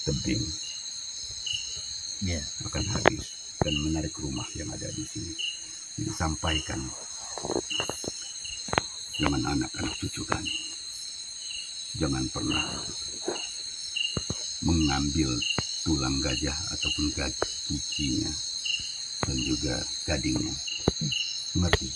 tebing akan habis dan menarik rumah yang ada di sini. Disampaikan dengan anak-anak cucu kami, jangan pernah mengambil tulang gajah ataupun giginya dan juga gadingnya. Mengerti?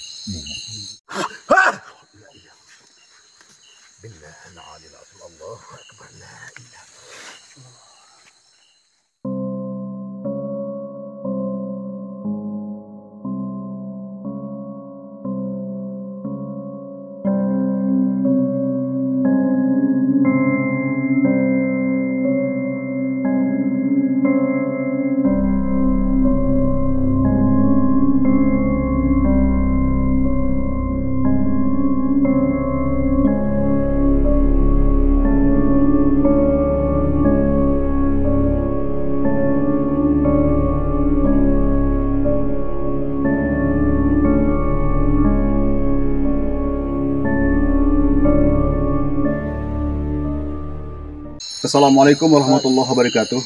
Assalamualaikum warahmatullahi wabarakatuh.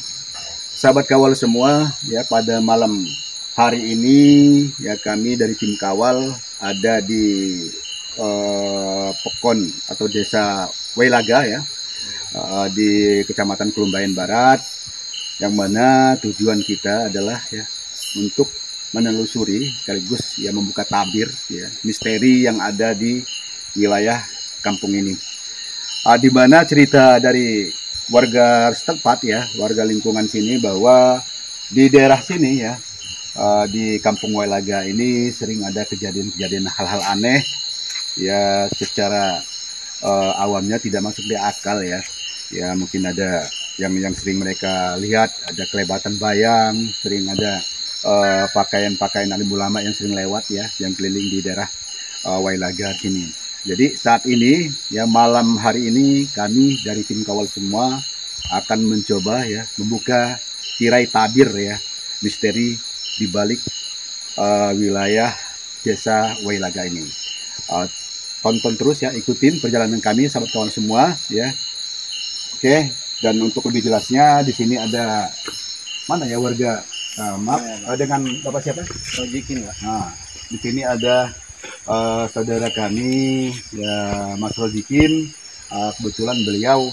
Sahabat kawal semua, ya, pada malam hari ini ya kami dari tim kawal ada di Pekon atau Desa Wailaga ya, di Kecamatan Kelumbayan Barat, yang mana tujuan kita adalah ya untuk menelusuri sekaligus ya membuka tabir ya misteri yang ada di wilayah kampung ini. Di mana cerita dari warga setempat ya, warga lingkungan sini, bahwa di daerah sini ya, di Kampung Wailaga ini sering ada kejadian-kejadian hal-hal aneh ya, secara awamnya tidak masuk di akal ya. Ya mungkin ada yang sering mereka lihat, ada kelebatan bayang, sering ada pakaian-pakaian alim ulama yang sering lewat ya, yang keliling di daerah Wailaga sini. Jadi saat ini ya, malam hari ini kami dari tim kawal semua akan mencoba ya membuka tirai tabir ya misteri di balik wilayah Desa Wailaga ini. Tonton terus ya, ikutin perjalanan kami sahabat kawan semua ya. Oke, dan untuk lebih jelasnya di sini ada mana ya warga, dengan Bapak siapa? Rojikin, Pak. Nah, di sini ada saudara kami ya, Mas Rojikin. Kebetulan beliau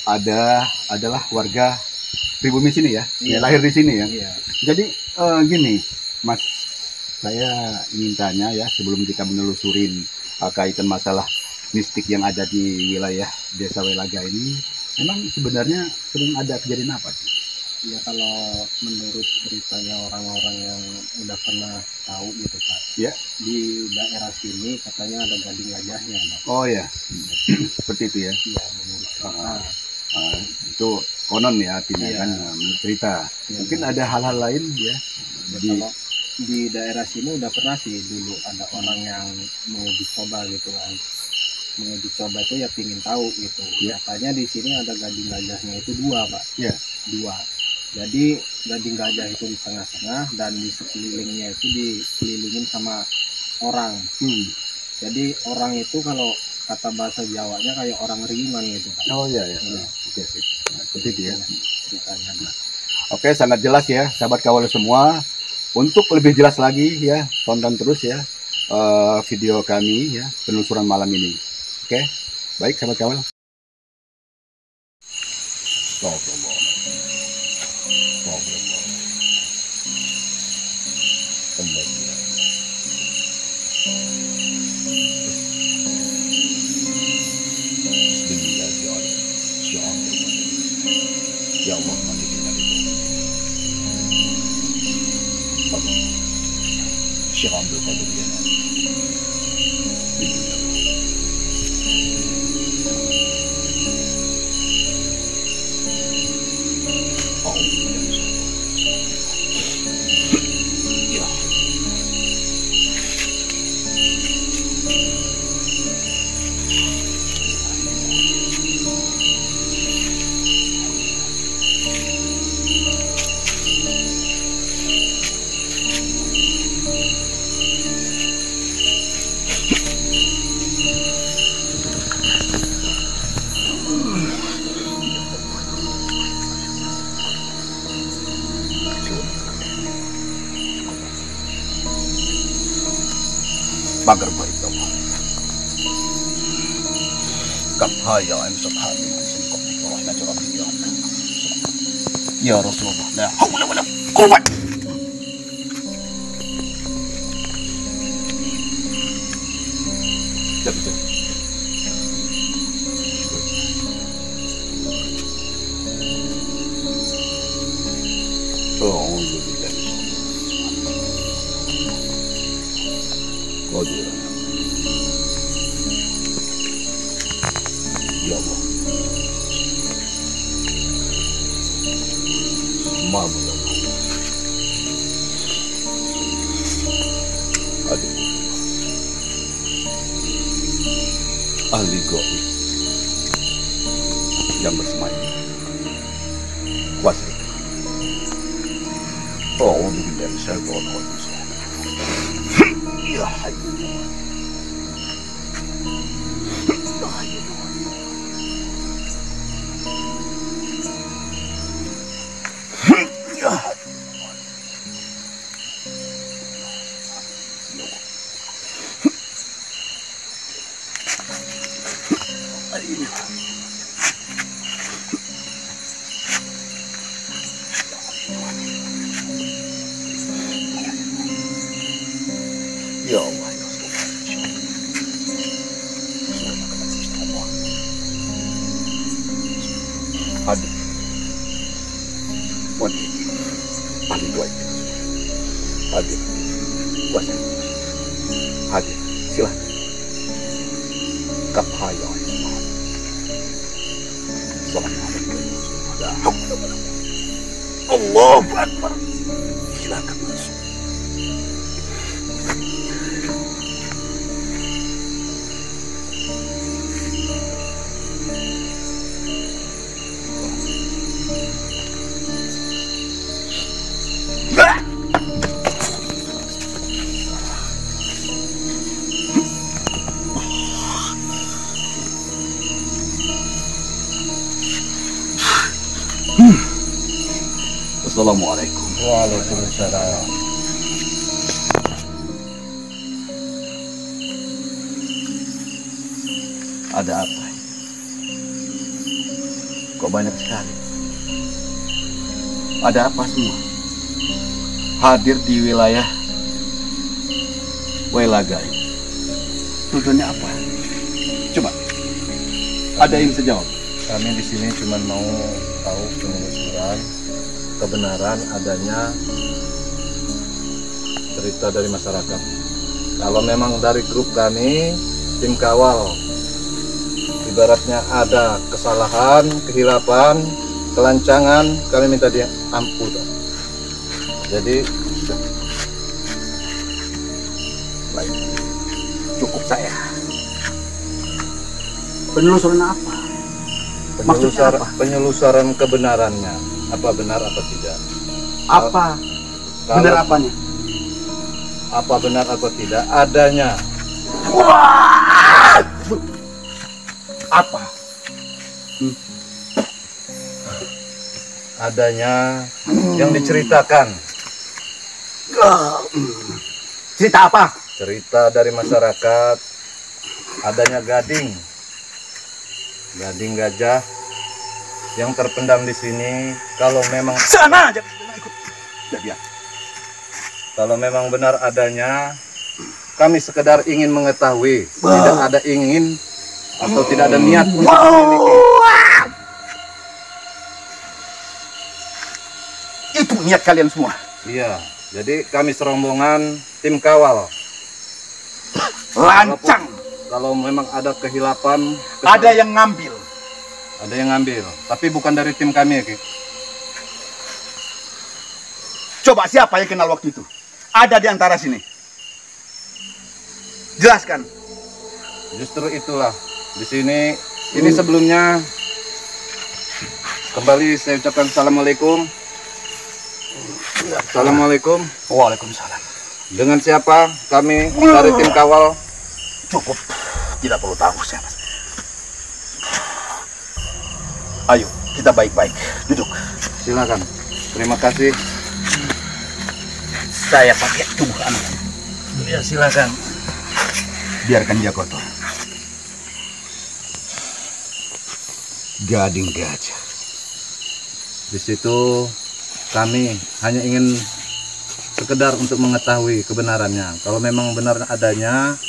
adalah warga pribumi sini ya, Iya. Lahir di sini ya. Iya. Jadi gini Mas, saya ingin tanya ya, sebelum kita menelusurin kaitan masalah mistik yang ada di wilayah Desa Wailaga ini, memang sebenarnya sering ada kejadian apa sih? Ya kalau menurut ceritanya orang-orang yang udah pernah tahu gitu Pak, Ya. di daerah sini katanya ada gading gajahnya Pak. Oh ya, seperti itu ya. Iya, menurut cerita. Itu konon ya artinya Iya. kan, menurut cerita. Iya, Mungkin benar. ada hal-hal lain ya. Kalau di daerah sini udah pernah sih dulu ada orang yang mau dicoba gitu kan. Mau dicoba itu ya pingin tahu gitu. Iya. Katanya di sini ada gading gajahnya itu dua Pak. Iya. Dua. Jadi gading gajah itu di tengah-tengah dan di sekelilingnya itu dikelilingin sama orang. Jadi orang itu kalau kata bahasa Jawanya kayak orang riman gitu Pak. Oh iya ya. Iya. Oke. Nah, seperti itu ya. Ceritanya. Oke, sangat jelas ya sahabat kawal semua. Untuk lebih jelas lagi ya, tonton terus ya video kami ya, penelusuran malam ini. Oke, baik sahabat kawal. Ya Allah, Syekh Abdul Qadir ya. pagar baik Allah. Kaphaya am subhani sinqab bi rahmatir rabbika ya Rasulullah la haula wala quwwata. Betul. أعوذ بالله قادر يا الله ما من الله aduh ahli gaib yang bersemayam kuasa. أعوذ بالله من الشيطان الرجيم يا حي يا حي يا حي Ya Allah, ya Allah. Hadir. Hadir. Hadir dua. Hadir. Kuasa. Hadir. Silakan. Kaphaya. Allahu Akbar. Silakan masuk. Assalamualaikum. Waalaikumsalam. Ada apa? Kok banyak sekali? Ada apa semua? Hadir di wilayah Welagai. Tujuannya apa? Coba. Ada yang bisa jawab? Kami di sini cuma mau tahu penelusuran kebenaran adanya cerita dari masyarakat. Kalau memang dari grup kami, tim kawal, ibaratnya ada kesalahan, kehilapan, kelancangan, kami minta dia ampunan. Jadi baik, cukup saya. Penelusuran apa? Maksudnya apa? Penyelusuran kebenarannya, apa benar apa tidak? Apa? Benar apanya? Apa benar apa tidak adanya? Wah! Apa? Adanya yang diceritakan. Cerita apa? Cerita dari masyarakat, adanya gading gajah yang terpendam di sini. Kalau memang sana aja ikut. Ya. Kalau memang benar adanya, kami sekedar ingin mengetahui, tidak ada ingin atau tidak ada niat untuk memiliki. Itu niat kalian semua. Iya, jadi kami serombongan tim kawal. Lancang. Kalau memang ada kehilapan, Ada yang ngambil. ada yang ngambil, tapi bukan dari tim kami, Ki. Coba siapa yang kenal waktu itu? Ada di antara sini. Jelaskan. Justru itulah di sini. Ini sebelumnya kembali saya ucapkan assalamualaikum. Assalamualaikum. Waalaikumsalam. Dengan siapa kami dari tim kawal? Cukup. Tidak perlu tahu siapa. Ayo, kita baik-baik. Duduk. Silakan. Terima kasih. Saya pakai tubuh Anda. Ya silakan. biarkan dia kotor. Gading gajah. Di situ kami hanya ingin sekedar untuk mengetahui kebenarannya. Kalau memang benar adanya,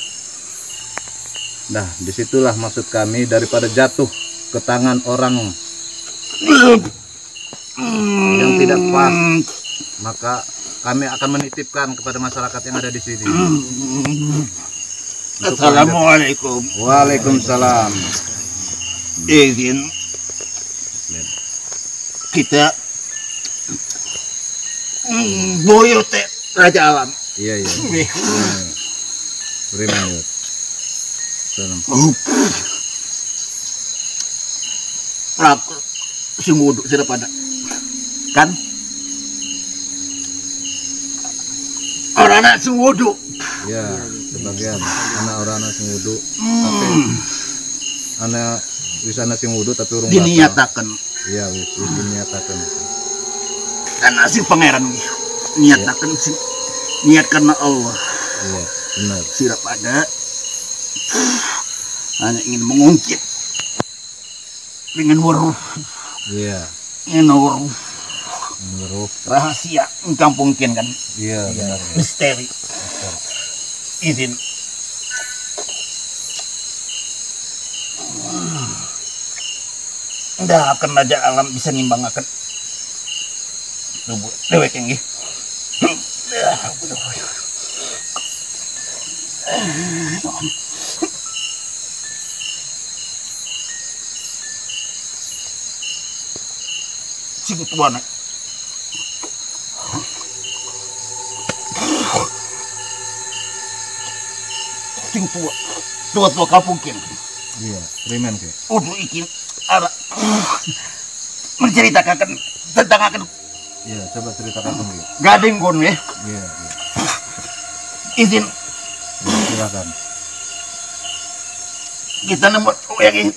nah disitulah maksud kami, daripada jatuh ke tangan orang yang tidak pas, maka kami akan menitipkan kepada masyarakat yang ada di sini. Assalamualaikum. Waalaikumsalam. Izin kita boyo teh Raja Alam. Iya iya. Beri lanjut. Salam. Aku si mudu sudah pada kan orang anak si mudu. Ya, sebagian anak orang anak sing wudu, tapi anak wisana sing wudu tapi urung batal. Diniatakan Iya, wis diniatakan. karena si pangeran niatakan si niat karena Allah. Iya, benar. Sudah pada hanya ingin mengungkit dengan waruh Iya, ingin waruh menurut. rahasia kampung Ken kan Iya, benar. misteri. Izin nggak akan Raja Alam bisa nimbangaken tubuh dewek yang sing tuan sing tua kampung Ken Iya, primen ke. udah ikin ada menceritakan tentang akan Iya, coba ceritakan dulu. gading gon ya. Iya, iya. Izin Ya, silakan. kita nemu yang ini.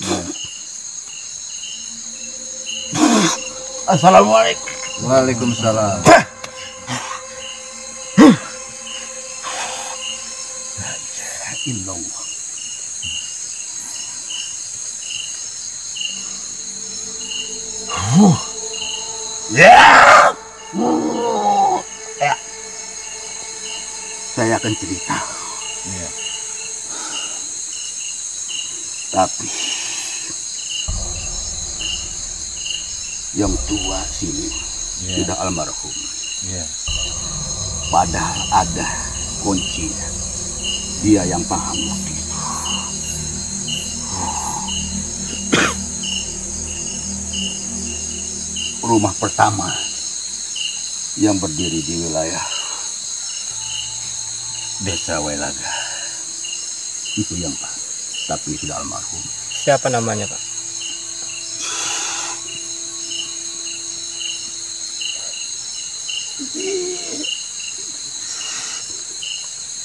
Iya. Assalamualaikum. Waalaikumsalam. Illallah. Ya. Ya. Saya akan cerita. Iya. Tapi yang tua sini Iya. sudah almarhum. Iya. Padahal ada kuncinya. Dia yang paham waktu itu. Rumah pertama yang berdiri di wilayah Desa Welaga itu yang Pak, tapi sudah almarhum. Siapa namanya, Pak?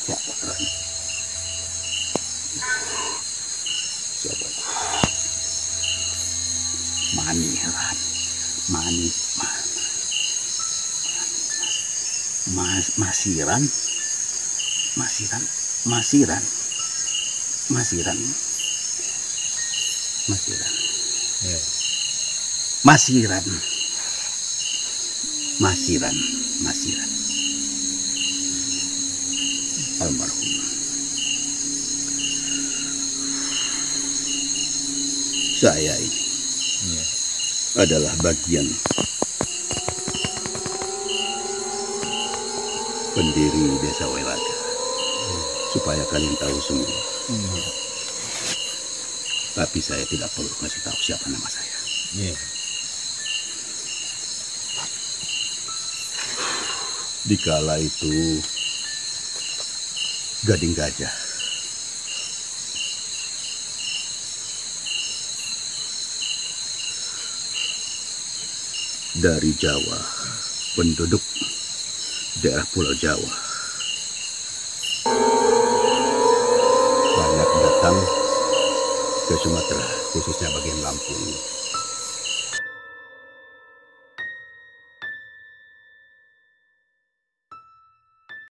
Siapa orangnya? Siapa? Maniran, Masiran, Iya. Masiran. Almarhum. Saya ini Iya. adalah bagian pendiri Desa Welaga. Supaya kalian tahu semua. Tapi saya tidak perlu kasih tahu siapa nama saya. Iya. Dikala itu Gading Gajah dari Jawa, penduduk daerah Pulau Jawa banyak datang ke Sumatera, khususnya bagian Lampung.